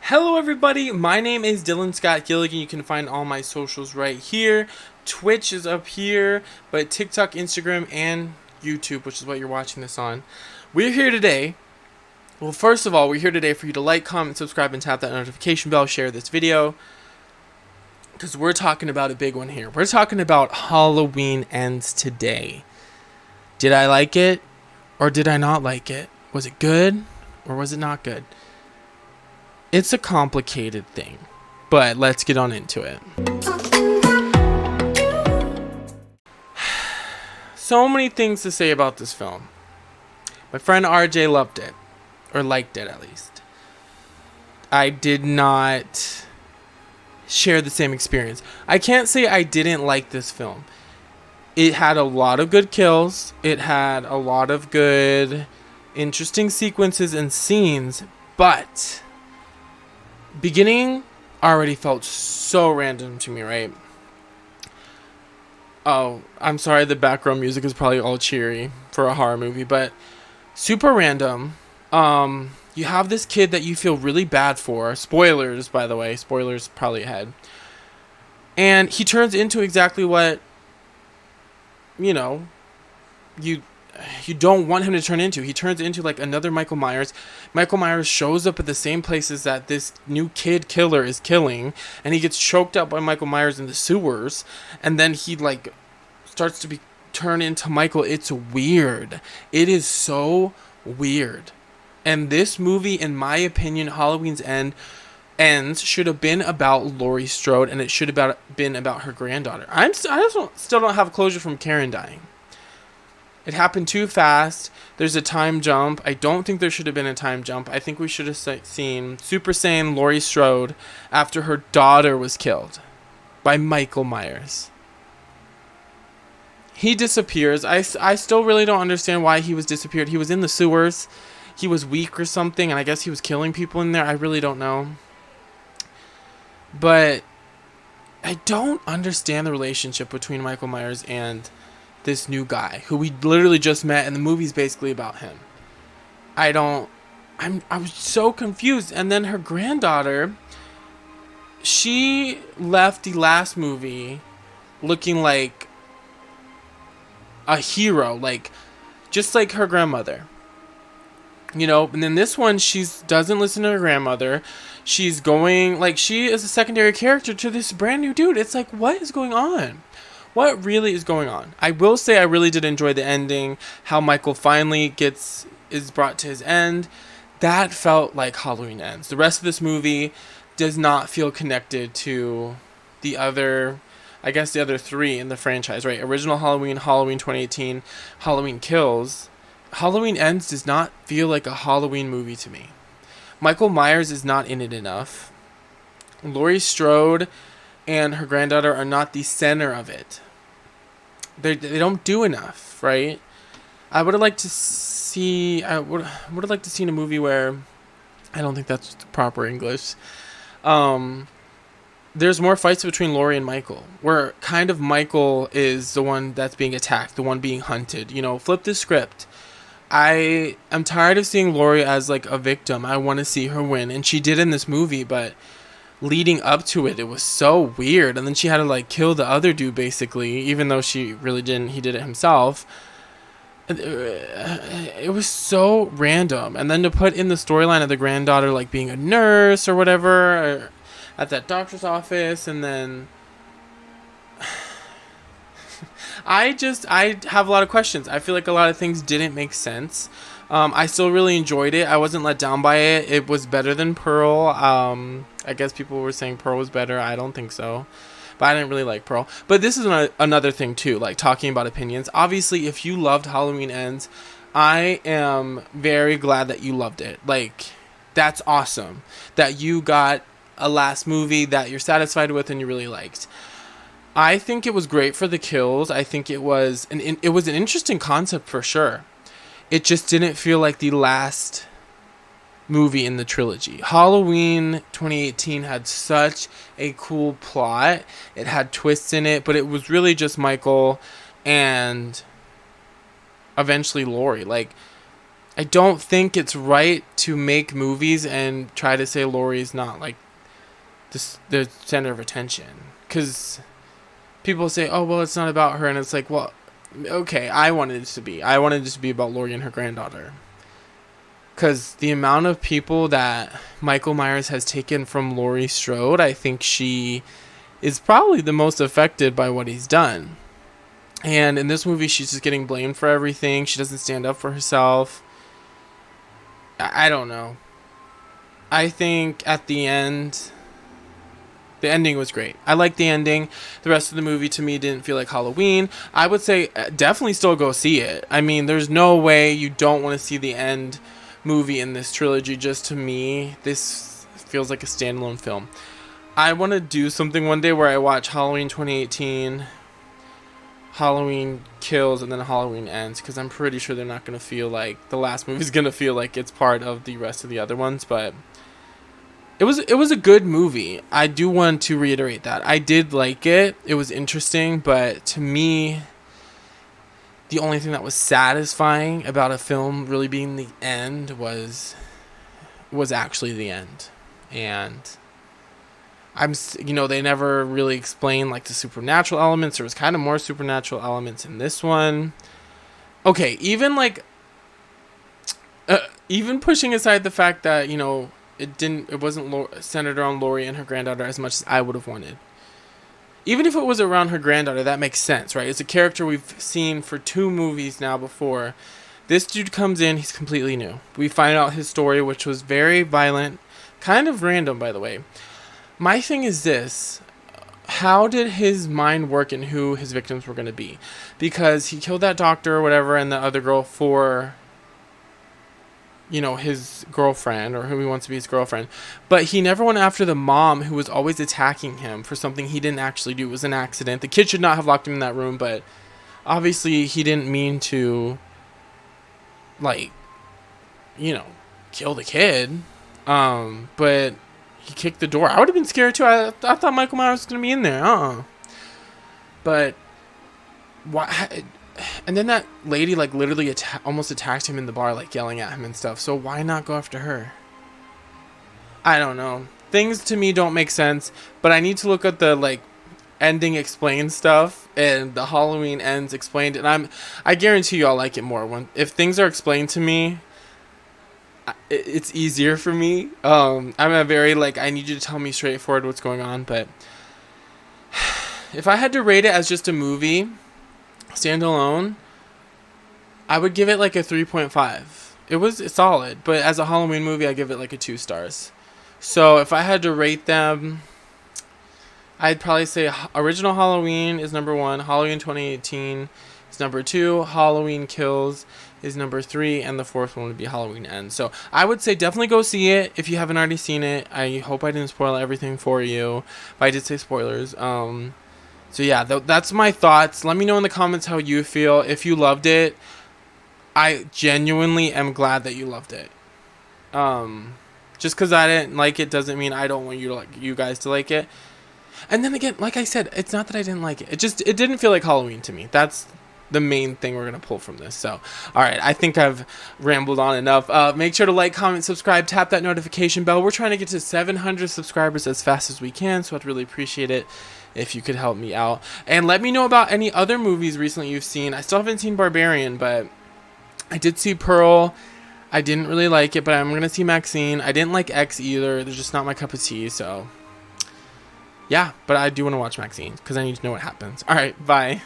Hello everybody, my name is Dylan Scott Gilligan. You can find all my socials right here. Twitch is up here, but TikTok, Instagram, and YouTube, which is what you're watching this on. We're here today. Well, first of all, we're here today for you to like, comment, subscribe, and tap that notification bell, share this video. Because we're talking about a big one here. We're talking about Halloween Ends today. Did I like it? Or did I not like it? Was it good? Or was it not good? It's a complicated thing, but let's get on into it. So many things to say about this film. My friend RJ loved it, or liked it at least. I did not share the same experience. I can't say I didn't like this film. It had a lot of good kills. It had a lot of good, interesting sequences and scenes, but beginning already felt so random to me, right? Oh, I'm sorry, the background music is probably all cheery for a horror movie, but super random. You have this kid that you feel really bad for. Spoilers, by the way. Spoilers probably ahead. And he turns into exactly what, you know, you don't want him to turn into. He turns into like another Michael Myers. Michael Myers shows up at the same places that this new kid killer is killing, and he gets choked out by Michael Myers in the sewers, and then he like starts to be turned into Michael. It's weird. It is so weird. And this movie, in my opinion, Halloween's Ends should have been about Laurie Strode, and it should have been about her granddaughter. Still don't have closure from Karen dying. It happened too fast. There's a time jump. I don't think there should have been a time jump. I think we should have seen Super Saiyan Laurie Strode after her daughter was killed by Michael Myers. He disappears. I still really don't understand why he was disappeared. He was in the sewers. He was weak or something, and I guess he was killing people in there. I really don't know. But I don't understand the relationship between Michael Myers and this new guy who we literally just met, and the movie's basically about him. I was so confused. And then her granddaughter, she left the last movie looking like a hero, like just like her grandmother, you know. And then this one, she doesn't listen to her grandmother. She's going like she is a secondary character to this brand new dude. It's like, what is going on? What really is going on? I will say I really did enjoy the ending, how Michael finally is brought to his end. That felt like Halloween Ends. The rest of this movie does not feel connected to the other three in the franchise, right? Original Halloween, Halloween 2018, Halloween Kills. Halloween Ends does not feel like a Halloween movie to me. Michael Myers is not in it enough. Laurie Strode and her granddaughter are not the center of it. They don't do enough, right? I would have liked to see. I would have liked to see a movie where, I don't think that's proper English. There's more fights between Laurie and Michael, where kind of Michael is the one that's being attacked, the one being hunted. You know, flip the script. I am tired of seeing Laurie as like a victim. I want to see her win, and she did in this movie, but leading up to it, it was so weird. And then she had to like kill the other dude basically, even though she really didn't. He did it himself. It was so random. And then to put in the storyline of the granddaughter like being a nurse or whatever, or at that doctor's office, and then I have a lot of questions. I feel like a lot of things didn't make sense. I still really enjoyed it. I wasn't let down by it. It was better than Pearl. I guess people were saying Pearl was better. I don't think so. But I didn't really like Pearl. But this is another thing too, like talking about opinions. Obviously, if you loved Halloween Ends, I am very glad that you loved it. Like, that's awesome. That you got a last movie that you're satisfied with and you really liked. I think it was great for the kills. I think it was an interesting concept for sure. It just didn't feel like the last movie in the trilogy. Halloween 2018 had such a cool plot. It had twists in it, but it was really just Michael and eventually Laurie. Like, I don't think it's right to make movies and try to say Laurie's not like the center of attention. Because people say, oh, well, it's not about her. And it's like, well, okay, I wanted it to be. I wanted it to be about Laurie and her granddaughter. Because the amount of people that Michael Myers has taken from Laurie Strode, I think she is probably the most affected by what he's done. And in this movie, she's just getting blamed for everything. She doesn't stand up for herself. I don't know. I think at the end, the ending was great. I liked the ending. The rest of the movie to me didn't feel like Halloween. I would say definitely still go see it. I mean, there's no way you don't want to see the end movie in this trilogy. Just to me, this feels like a standalone film. I want to do something one day where I watch Halloween 2018, Halloween Kills, and then Halloween Ends, because I'm pretty sure they're not going to feel like the last movie's going to feel like it's part of the rest of the other ones. But it was a good movie. I do want to reiterate that I did like it. It was interesting, but to me, the only thing that was satisfying about a film really being the end was actually the end. And they never really explained like the supernatural elements. There was kind of more supernatural elements in this one. Okay, even even pushing aside the fact that, it wasn't centered around Laurie and her granddaughter as much as I would have wanted. Even if it was around her granddaughter, that makes sense, right? It's a character we've seen for 2 movies now before. This dude comes in, he's completely new. We find out his story, which was very violent, kind of random, by the way. My thing is this: how did his mind work in who his victims were going to be? Because he killed that doctor or whatever and the other girl for, his girlfriend, or who he wants to be his girlfriend. But he never went after the mom who was always attacking him for something he didn't actually do. It was an accident. The kid should not have locked him in that room, but obviously he didn't mean to, kill the kid. But he kicked the door. I would have been scared too. I thought Michael Myers was going to be in there. But why? And then that lady literally almost attacked him in the bar, yelling at him and stuff. So why not go after her? I don't know. Things to me don't make sense. But I need to look at the ending explained stuff and the Halloween Ends explained. And I guarantee you I'll like it more if things are explained to me. It's easier for me. I'm a very I need you to tell me straightforward what's going on. But if I had to rate it as just a movie, standalone, I would give it a 3.5. It's solid, but as a Halloween movie, I give it 2 stars. So if I had to rate them, I'd probably say original Halloween is number 1, Halloween 2018 is number 2, Halloween Kills is number 3, and the 4th one would be Halloween Ends. So I would say definitely go see it if you haven't already seen it. I hope I didn't spoil everything for you, but I did say spoilers. So yeah, that's my thoughts. Let me know in the comments how you feel. If you loved it, I genuinely am glad that you loved it. Just because I didn't like it doesn't mean I don't want you guys to like it. And then again, like I said, it's not that I didn't like it. It didn't feel like Halloween to me. That's the main thing we're going to pull from this. So, all right, I think I've rambled on enough. Make sure to like, comment, subscribe, tap that notification bell. We're trying to get to 700 subscribers as fast as we can, so I'd really appreciate it if you could help me out. And let me know about any other movies recently you've seen. I still haven't seen Barbarian, but I did see Pearl. I didn't really like it, but I'm going to see Maxine. I didn't like X either. They're just not my cup of tea, so yeah, but I do want to watch Maxine because I need to know what happens. All right, bye.